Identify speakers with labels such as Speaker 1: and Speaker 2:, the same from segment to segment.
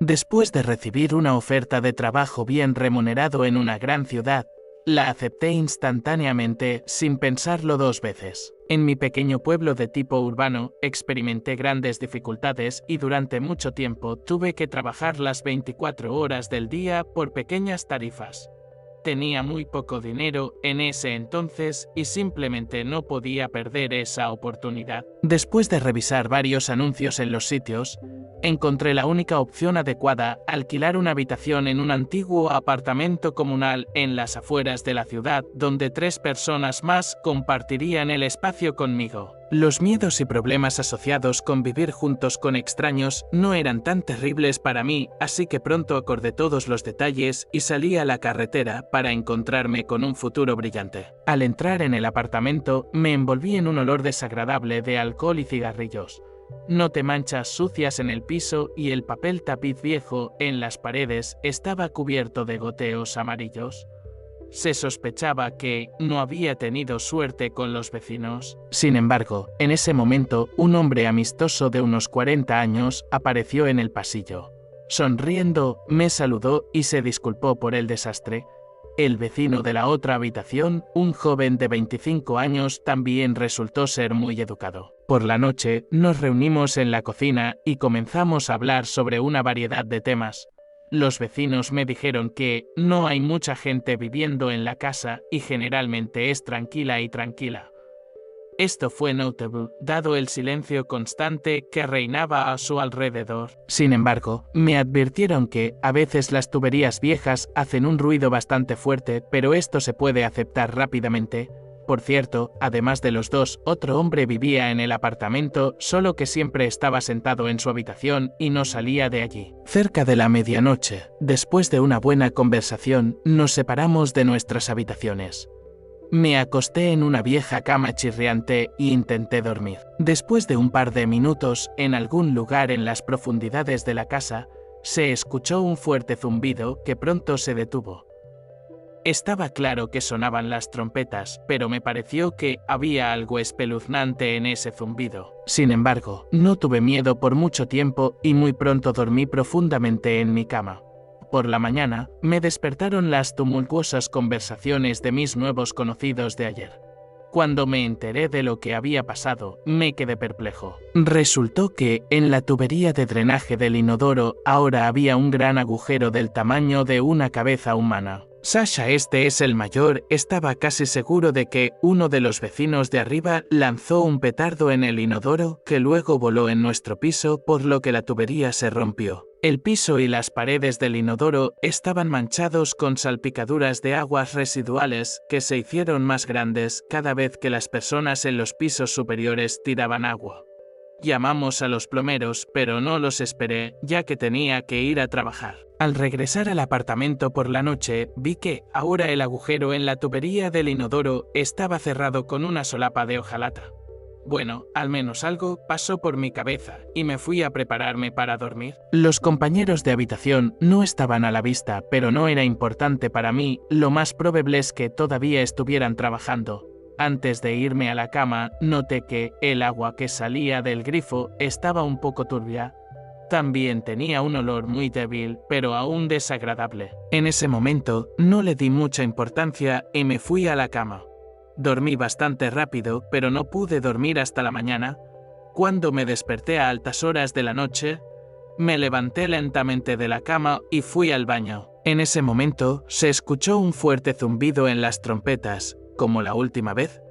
Speaker 1: Después de recibir una oferta de trabajo bien remunerado en una gran ciudad, la acepté instantáneamente, sin pensarlo dos veces. En mi pequeño pueblo de tipo urbano, experimenté grandes dificultades y durante mucho tiempo tuve que trabajar las 24 horas del día por pequeñas tarifas. Tenía muy poco dinero en ese entonces y simplemente no podía perder esa oportunidad. Después de revisar varios anuncios en los sitios, encontré la única opción adecuada: alquilar una habitación en un antiguo apartamento comunal en las afueras de la ciudad, donde 3 personas más compartirían el espacio conmigo. Los miedos y problemas asociados con vivir juntos con extraños no eran tan terribles para mí, así que pronto acordé todos los detalles y salí a la carretera para encontrarme con un futuro brillante. Al entrar en el apartamento, me envolví en un olor desagradable de alcohol y cigarrillos. Noté manchas sucias en el piso y el papel tapiz viejo en las paredes estaba cubierto de goteos amarillos. Se sospechaba que no había tenido suerte con los vecinos. Sin embargo, en ese momento, un hombre amistoso de unos 40 años apareció en el pasillo. Sonriendo, me saludó y se disculpó por el desastre. El vecino de la otra habitación, un joven de 25 años, también resultó ser muy educado. Por la noche, nos reunimos en la cocina y comenzamos a hablar sobre una variedad de temas. Los vecinos me dijeron que no hay mucha gente viviendo en la casa y generalmente es tranquila y tranquila. Esto fue notable, dado el silencio constante que reinaba a su alrededor. Sin embargo, me advirtieron que a veces las tuberías viejas hacen un ruido bastante fuerte, pero esto se puede aceptar rápidamente. Por cierto, además de los dos, otro hombre vivía en el apartamento, solo que siempre estaba sentado en su habitación y no salía de allí. Cerca de la medianoche, después de una buena conversación, nos separamos de nuestras habitaciones. Me acosté en una vieja cama chirriante e intenté dormir. Después de un par de minutos, en algún lugar en las profundidades de la casa, se escuchó un fuerte zumbido que pronto se detuvo. Estaba claro que sonaban las trompetas, pero me pareció que había algo espeluznante en ese zumbido. Sin embargo, no tuve miedo por mucho tiempo y muy pronto dormí profundamente en mi cama. Por la mañana, me despertaron las tumultuosas conversaciones de mis nuevos conocidos de ayer. Cuando me enteré de lo que había pasado, me quedé perplejo. Resultó que, en la tubería de drenaje del inodoro, ahora había un gran agujero del tamaño de una cabeza humana. Sasha, este es el mayor, estaba casi seguro de que uno de los vecinos de arriba lanzó un petardo en el inodoro que luego voló en nuestro piso, por lo que la tubería se rompió. El piso y las paredes del inodoro estaban manchados con salpicaduras de aguas residuales que se hicieron más grandes cada vez que las personas en los pisos superiores tiraban agua. Llamamos a los plomeros, pero no los esperé, ya que tenía que ir a trabajar. Al regresar al apartamento por la noche, vi que ahora el agujero en la tubería del inodoro estaba cerrado con una solapa de hojalata. Bueno, al menos algo pasó por mi cabeza y me fui a prepararme para dormir. Los compañeros de habitación no estaban a la vista, pero no era importante para mí, lo más probable es que todavía estuvieran trabajando. Antes de irme a la cama, noté que el agua que salía del grifo estaba un poco turbia. También tenía un olor muy débil, pero aún desagradable. En ese momento, no le di mucha importancia y me fui a la cama. Dormí bastante rápido, pero no pude dormir hasta la mañana. Cuando me desperté a altas horas de la noche, me levanté lentamente de la cama y fui al baño. En ese momento, se escuchó un fuerte zumbido en las trompetas, como la última vez.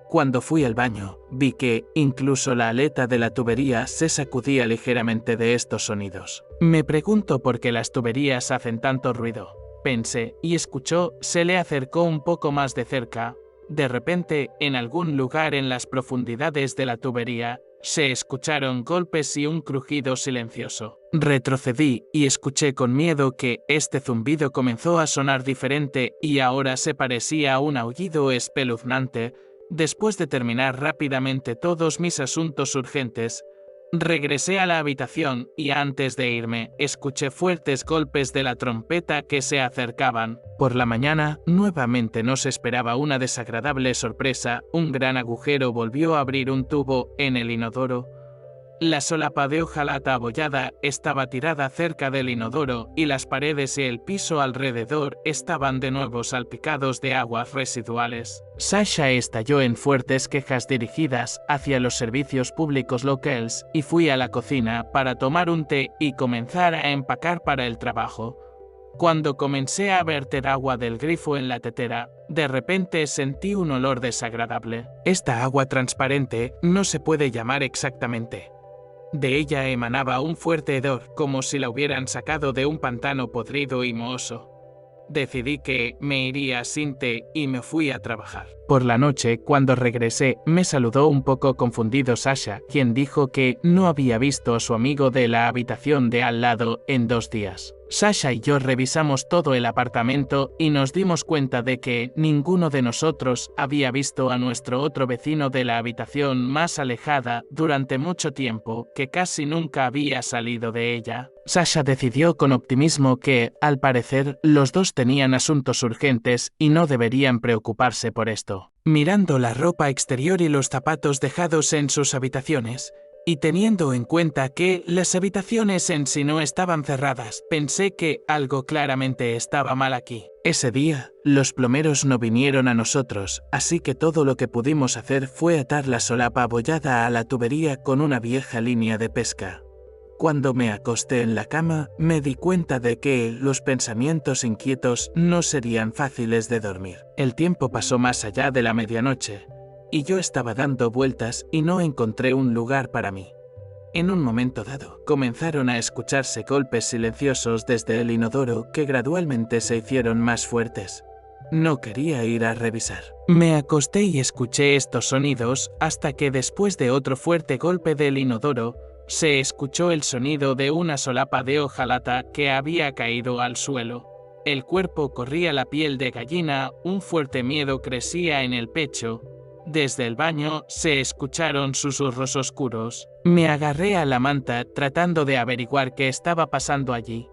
Speaker 1: Cuando fui al baño, vi que incluso la aleta de la tubería se sacudía ligeramente de estos sonidos. Me pregunto por qué las tuberías hacen tanto ruido, pensé, y escuchó, se le acercó un poco más de cerca. De repente, en algún lugar en las profundidades de la tubería, se escucharon golpes y un crujido silencioso. Retrocedí y escuché con miedo que este zumbido comenzó a sonar diferente y ahora se parecía a un aullido espeluznante. Después de terminar rápidamente todos mis asuntos urgentes, regresé a la habitación y antes de irme, escuché fuertes golpes de la trompeta que se acercaban. Por la mañana, nuevamente nos esperaba una desagradable sorpresa. Un gran agujero volvió a abrir un tubo en el inodoro. La solapa de hojalata abollada estaba tirada cerca del inodoro y las paredes y el piso alrededor estaban de nuevo salpicados de aguas residuales. Sasha estalló en fuertes quejas dirigidas hacia los servicios públicos locales y fui a la cocina para tomar un té y comenzar a empacar para el trabajo. Cuando comencé a verter agua del grifo en la tetera, de repente sentí un olor desagradable. Esta agua transparente no se puede llamar exactamente. De ella emanaba un fuerte hedor, como si la hubieran sacado de un pantano podrido y mohoso. Decidí que me iría sin té y me fui a trabajar. Por la noche, cuando regresé, me saludó un poco confundido Sasha, quien dijo que no había visto a su amigo de la habitación de al lado en 2 días. Sasha y yo revisamos todo el apartamento y nos dimos cuenta de que ninguno de nosotros había visto a nuestro otro vecino de la habitación más alejada durante mucho tiempo, que casi nunca había salido de ella. Sasha decidió con optimismo que, al parecer, los dos tenían asuntos urgentes y no deberían preocuparse por esto. Mirando la ropa exterior y los zapatos dejados en sus habitaciones, y teniendo en cuenta que las habitaciones en sí no estaban cerradas, pensé que algo claramente estaba mal aquí. Ese día, los plomeros no vinieron a nosotros, así que todo lo que pudimos hacer fue atar la solapa abollada a la tubería con una vieja línea de pesca. Cuando me acosté en la cama, me di cuenta de que los pensamientos inquietos no serían fáciles de dormir. El tiempo pasó más allá de la medianoche, y yo estaba dando vueltas y no encontré un lugar para mí. En un momento dado, comenzaron a escucharse golpes silenciosos desde el inodoro que gradualmente se hicieron más fuertes. No quería ir a revisar. Me acosté y escuché estos sonidos hasta que después de otro fuerte golpe del inodoro, se escuchó el sonido de una solapa de hojalata que había caído al suelo. El cuerpo corría la piel de gallina, un fuerte miedo crecía en el pecho. Desde el baño se escucharon susurros oscuros. Me agarré a la manta tratando de averiguar qué estaba pasando allí.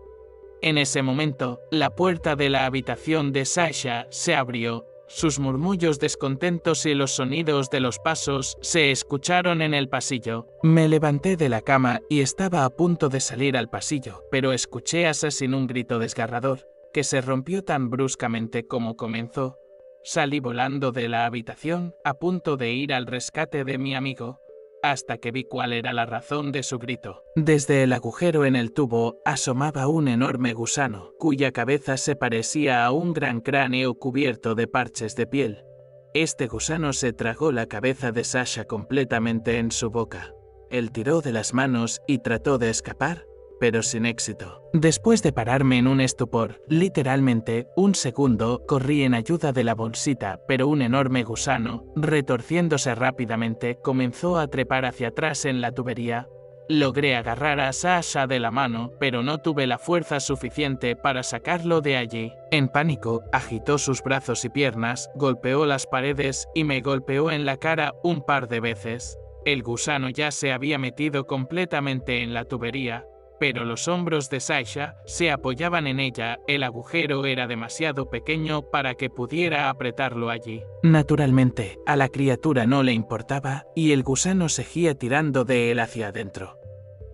Speaker 1: En ese momento, la puerta de la habitación de Sasha se abrió. Sus murmullos descontentos y los sonidos de los pasos se escucharon en el pasillo. Me levanté de la cama y estaba a punto de salir al pasillo, pero escuché a Sassin un grito desgarrador, que se rompió tan bruscamente como comenzó. Salí volando de la habitación, a punto de ir al rescate de mi amigo, hasta que vi cuál era la razón de su grito. Desde el agujero en el tubo asomaba un enorme gusano, cuya cabeza se parecía a un gran cráneo cubierto de parches de piel. Este gusano se tragó la cabeza de Sasha completamente en su boca. Él tiró de las manos y trató de escapar, pero sin éxito. Después de pararme en un estupor, literalmente, un segundo, corrí en ayuda de la bolsita, pero un enorme gusano, retorciéndose rápidamente, comenzó a trepar hacia atrás en la tubería. Logré agarrar a Sasha de la mano, pero no tuve la fuerza suficiente para sacarlo de allí. En pánico, agitó sus brazos y piernas, golpeó las paredes y me golpeó en la cara un par de veces. El gusano ya se había metido completamente en la tubería, pero los hombros de Sasha se apoyaban en ella, el agujero era demasiado pequeño para que pudiera apretarlo allí. Naturalmente, a la criatura no le importaba, y el gusano seguía tirando de él hacia adentro.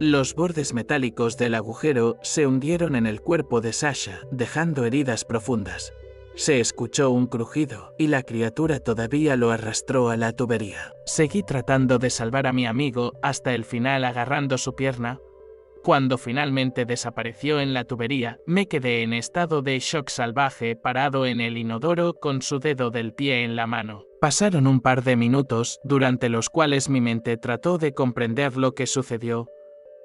Speaker 1: Los bordes metálicos del agujero se hundieron en el cuerpo de Sasha, dejando heridas profundas. Se escuchó un crujido, y la criatura todavía lo arrastró a la tubería. Seguí tratando de salvar a mi amigo hasta el final agarrando su pierna. Cuando finalmente desapareció en la tubería, me quedé en estado de shock salvaje parado en el inodoro con su dedo del pie en la mano. Pasaron un par de minutos, durante los cuales mi mente trató de comprender lo que sucedió.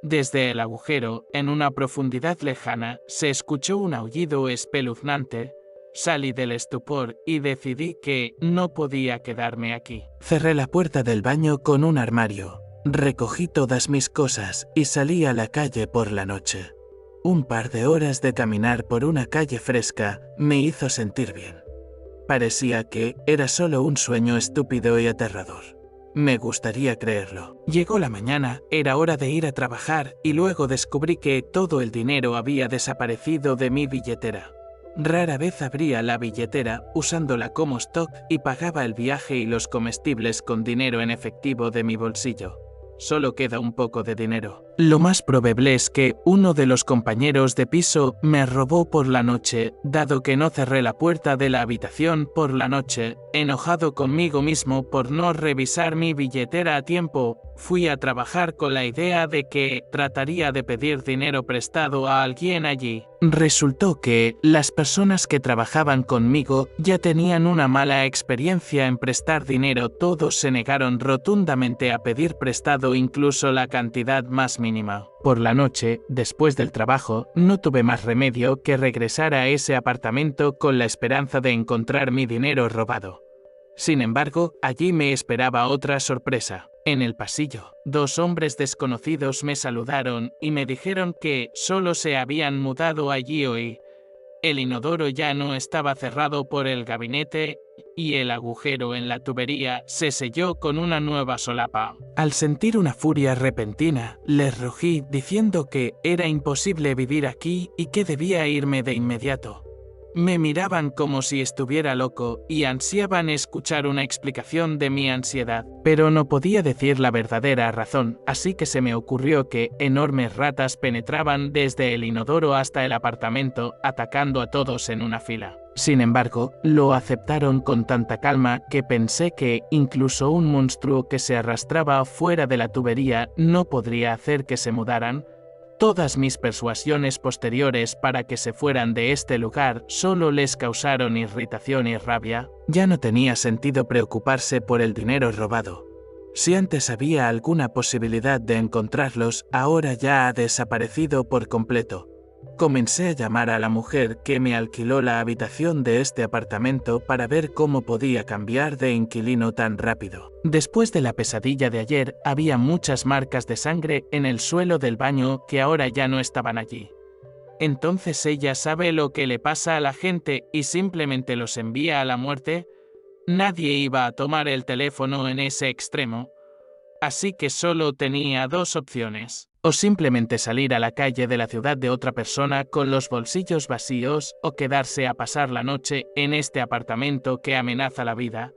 Speaker 1: Desde el agujero, en una profundidad lejana, se escuchó un aullido espeluznante. Salí del estupor y decidí que no podía quedarme aquí. Cerré la puerta del baño con un armario. Recogí todas mis cosas y salí a la calle por la noche. Un par de horas de caminar por una calle fresca me hizo sentir bien. Parecía que era solo un sueño estúpido y aterrador. Me gustaría creerlo. Llegó la mañana, era hora de ir a trabajar y luego descubrí que todo el dinero había desaparecido de mi billetera. Rara vez abría la billetera usándola como stock y pagaba el viaje y los comestibles con dinero en efectivo de mi bolsillo. Solo queda un poco de dinero. Lo más probable es que uno de los compañeros de piso me robó por la noche, dado que no cerré la puerta de la habitación por la noche. Enojado conmigo mismo por no revisar mi billetera a tiempo, fui a trabajar con la idea de que trataría de pedir dinero prestado a alguien allí. Resultó que las personas que trabajaban conmigo ya tenían una mala experiencia en prestar dinero. Todos se negaron rotundamente a pedir prestado incluso la cantidad más mínima. Por la noche, después del trabajo, no tuve más remedio que regresar a ese apartamento con la esperanza de encontrar mi dinero robado. Sin embargo, allí me esperaba otra sorpresa. En el pasillo, dos hombres desconocidos me saludaron y me dijeron que solo se habían mudado allí hoy. El inodoro ya no estaba cerrado por el gabinete y el agujero en la tubería se selló con una nueva solapa. Al sentir una furia repentina, les rugí diciendo que era imposible vivir aquí y que debía irme de inmediato. Me miraban como si estuviera loco y ansiaban escuchar una explicación de mi ansiedad, pero no podía decir la verdadera razón, así que se me ocurrió que enormes ratas penetraban desde el inodoro hasta el apartamento, atacando a todos en una fila. Sin embargo, lo aceptaron con tanta calma que pensé que incluso un monstruo que se arrastraba fuera de la tubería no podría hacer que se mudaran. Todas mis persuasiones posteriores para que se fueran de este lugar solo les causaron irritación y rabia. Ya no tenía sentido preocuparse por el dinero robado. Si antes había alguna posibilidad de encontrarlos, ahora ya ha desaparecido por completo. Comencé a llamar a la mujer que me alquiló la habitación de este apartamento para ver cómo podía cambiar de inquilino tan rápido. Después de la pesadilla de ayer, había muchas marcas de sangre en el suelo del baño que ahora ya no estaban allí. Entonces ella sabe lo que le pasa a la gente y simplemente los envía a la muerte. Nadie iba a tomar el teléfono en ese extremo. Así que solo tenía dos opciones. O simplemente salir a la calle de la ciudad de otra persona con los bolsillos vacíos, o quedarse a pasar la noche en este apartamento que amenaza la vida.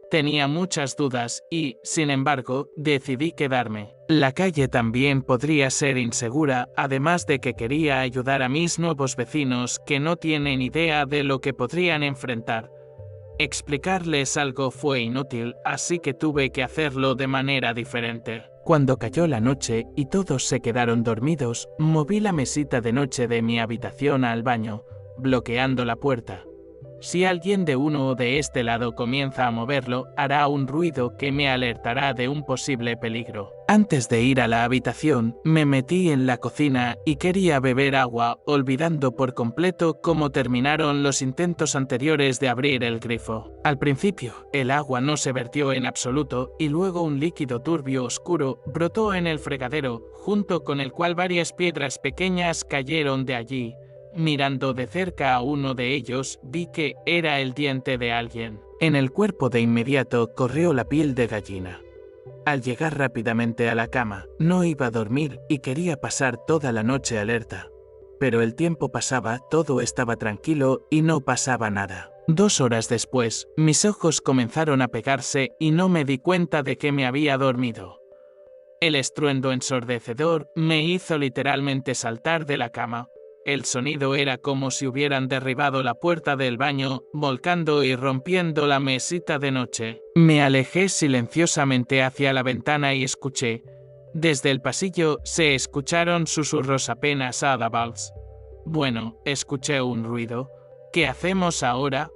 Speaker 1: Tenía muchas dudas y, sin embargo, decidí quedarme. La calle también podría ser insegura, además de que quería ayudar a mis nuevos vecinos que no tienen idea de lo que podrían enfrentar. Explicarles algo fue inútil, así que tuve que hacerlo de manera diferente. Cuando cayó la noche y todos se quedaron dormidos, moví la mesita de noche de mi habitación al baño, bloqueando la puerta. Si alguien de uno o de este lado comienza a moverlo, hará un ruido que me alertará de un posible peligro. Antes de ir a la habitación, me metí en la cocina y quería beber agua, olvidando por completo cómo terminaron los intentos anteriores de abrir el grifo. Al principio, el agua no se vertió en absoluto y luego un líquido turbio oscuro brotó en el fregadero, junto con el cual varias piedras pequeñas cayeron de allí. Mirando de cerca a uno de ellos, vi que era el diente de alguien. En el cuerpo de inmediato corrió la piel de gallina. Al llegar rápidamente a la cama, no iba a dormir y quería pasar toda la noche alerta. Pero el tiempo pasaba, todo estaba tranquilo y no pasaba nada. 2 horas después, mis ojos comenzaron a pegarse y no me di cuenta de que me había dormido. El estruendo ensordecedor me hizo literalmente saltar de la cama. El sonido era como si hubieran derribado la puerta del baño, volcando y rompiendo la mesita de noche. Me alejé silenciosamente hacia la ventana y escuché. Desde el pasillo se escucharon susurros apenas audibles. Bueno, escuché un ruido. ¿Qué hacemos ahora?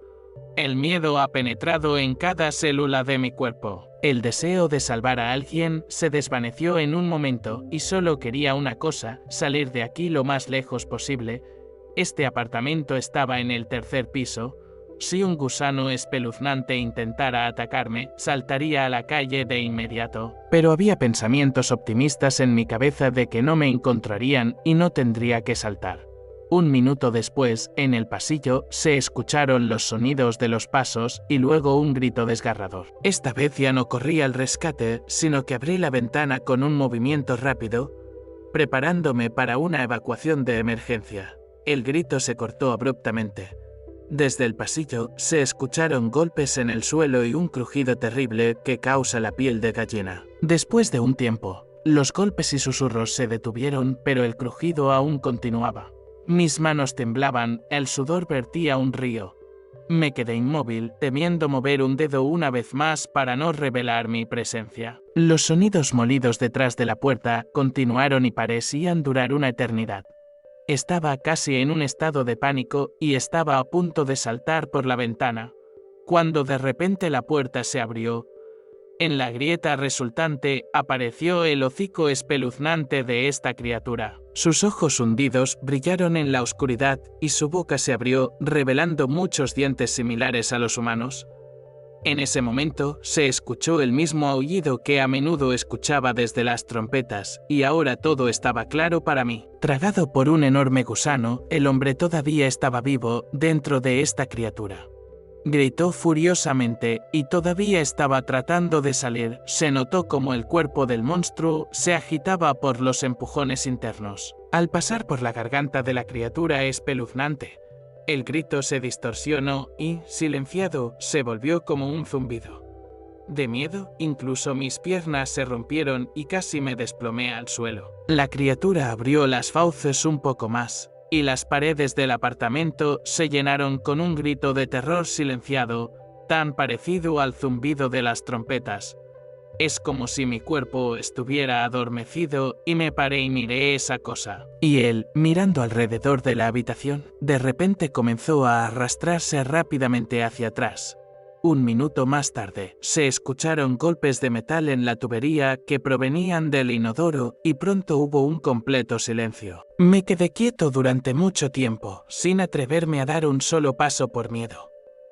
Speaker 1: El miedo ha penetrado en cada célula de mi cuerpo. El deseo de salvar a alguien se desvaneció en un momento y solo quería una cosa, salir de aquí lo más lejos posible. Este apartamento estaba en el 3er piso. Si un gusano espeluznante intentara atacarme, saltaría a la calle de inmediato. Pero había pensamientos optimistas en mi cabeza de que no me encontrarían y no tendría que saltar. 1 minuto después, en el pasillo, se escucharon los sonidos de los pasos y luego un grito desgarrador. Esta vez ya no corrí al rescate, sino que abrí la ventana con un movimiento rápido, preparándome para una evacuación de emergencia. El grito se cortó abruptamente. Desde el pasillo, se escucharon golpes en el suelo y un crujido terrible que causa la piel de gallina. Después de un tiempo, Los golpes y susurros se detuvieron, pero el crujido aún continuaba. Mis manos temblaban, el sudor vertía un río. Me quedé inmóvil, temiendo mover un dedo una vez más para no revelar mi presencia. Los sonidos molidos detrás de la puerta continuaron y parecían durar una eternidad. Estaba casi en un estado de pánico y estaba a punto de saltar por la ventana, cuando de repente la puerta se abrió. En la grieta resultante apareció el hocico espeluznante de esta criatura. Sus ojos hundidos brillaron en la oscuridad y su boca se abrió, revelando muchos dientes similares a los humanos. En ese momento se escuchó el mismo aullido que a menudo escuchaba desde las trompetas, y ahora todo estaba claro para mí. Tragado por un enorme gusano, el hombre todavía estaba vivo dentro de esta criatura. Gritó furiosamente y todavía estaba tratando de salir. Se notó como el cuerpo del monstruo se agitaba por los empujones internos. Al pasar por la garganta de la criatura espeluznante, el grito se distorsionó y, silenciado, se volvió como un zumbido. De miedo, incluso mis piernas se rompieron y casi me desplomé al suelo. La criatura abrió las fauces un poco más, y las paredes del apartamento se llenaron con un grito de terror silenciado, tan parecido al zumbido de las trompetas. Es como si mi cuerpo estuviera adormecido y me paré y miré esa cosa. Y él, mirando alrededor de la habitación, de repente comenzó a arrastrarse rápidamente hacia atrás. Un minuto más tarde, se escucharon golpes de metal en la tubería que provenían del inodoro y pronto hubo un completo silencio. Me quedé quieto durante mucho tiempo, sin atreverme a dar un solo paso por miedo.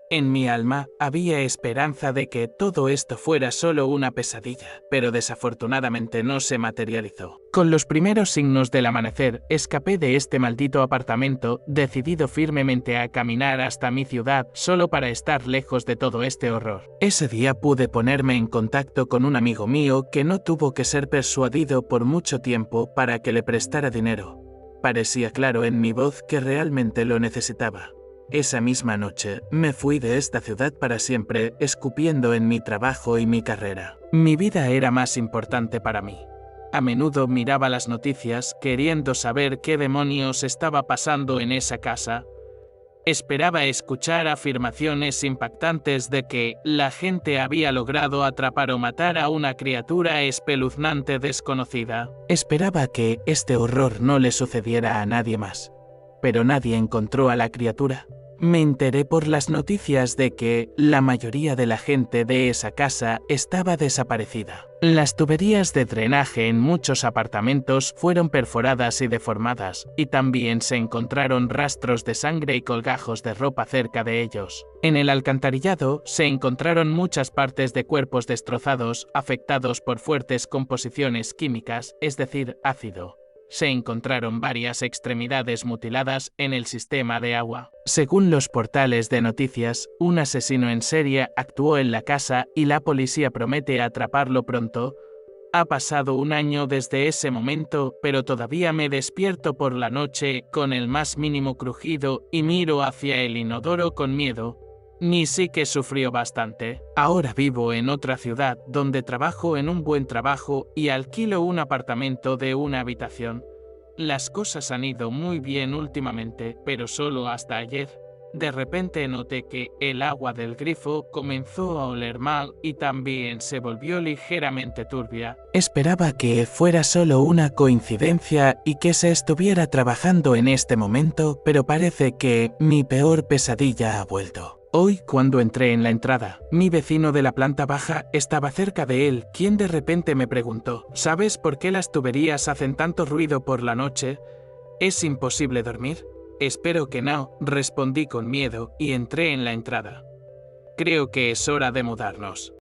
Speaker 1: En mi alma había esperanza de que todo esto fuera solo una pesadilla, pero desafortunadamente no se materializó. Con los primeros signos del amanecer, escapé de este maldito apartamento, decidido firmemente a caminar hasta mi ciudad solo para estar lejos de todo este horror. Ese día pude ponerme en contacto con un amigo mío que no tuvo que ser persuadido por mucho tiempo para que le prestara dinero. Parecía claro en mi voz que realmente lo necesitaba. Esa misma noche, me fui de esta ciudad para siempre, escupiendo en mi trabajo y mi carrera. Mi vida era más importante para mí. A menudo miraba las noticias, queriendo saber qué demonios estaba pasando en esa casa. Esperaba escuchar afirmaciones impactantes de que la gente había logrado atrapar o matar a una criatura espeluznante desconocida. Esperaba que este horror no le sucediera a nadie más. Pero nadie encontró a la criatura. Me enteré por las noticias de que la mayoría de la gente de esa casa estaba desaparecida. Las tuberías de drenaje en muchos apartamentos fueron perforadas y deformadas, y también se encontraron rastros de sangre y colgajos de ropa cerca de ellos. En el alcantarillado se encontraron muchas partes de cuerpos destrozados, afectados por fuertes composiciones químicas, es decir, ácido. Se encontraron varias extremidades mutiladas en el sistema de agua. Según los portales de noticias, un asesino en serie actuó en la casa y la policía promete atraparlo pronto. Ha pasado un año desde ese momento, pero todavía me despierto por la noche con el más mínimo crujido y miro hacia el inodoro con miedo. Ni sí que sufrió bastante. Ahora vivo en otra ciudad donde trabajo en un buen trabajo y alquilo un apartamento de una habitación. Las cosas han ido muy bien últimamente, pero solo hasta ayer. De repente noté que el agua del grifo comenzó a oler mal y también se volvió ligeramente turbia. Esperaba que fuera solo una coincidencia y que se estuviera trabajando en este momento, pero parece que mi peor pesadilla ha vuelto. Hoy, cuando entré en la entrada, mi vecino de la planta baja estaba cerca de él, quien de repente me preguntó: ¿sabes por qué las tuberías hacen tanto ruido por la noche? ¿Es imposible dormir? Espero que no, respondí con miedo y entré en la entrada. Creo que es hora de mudarnos.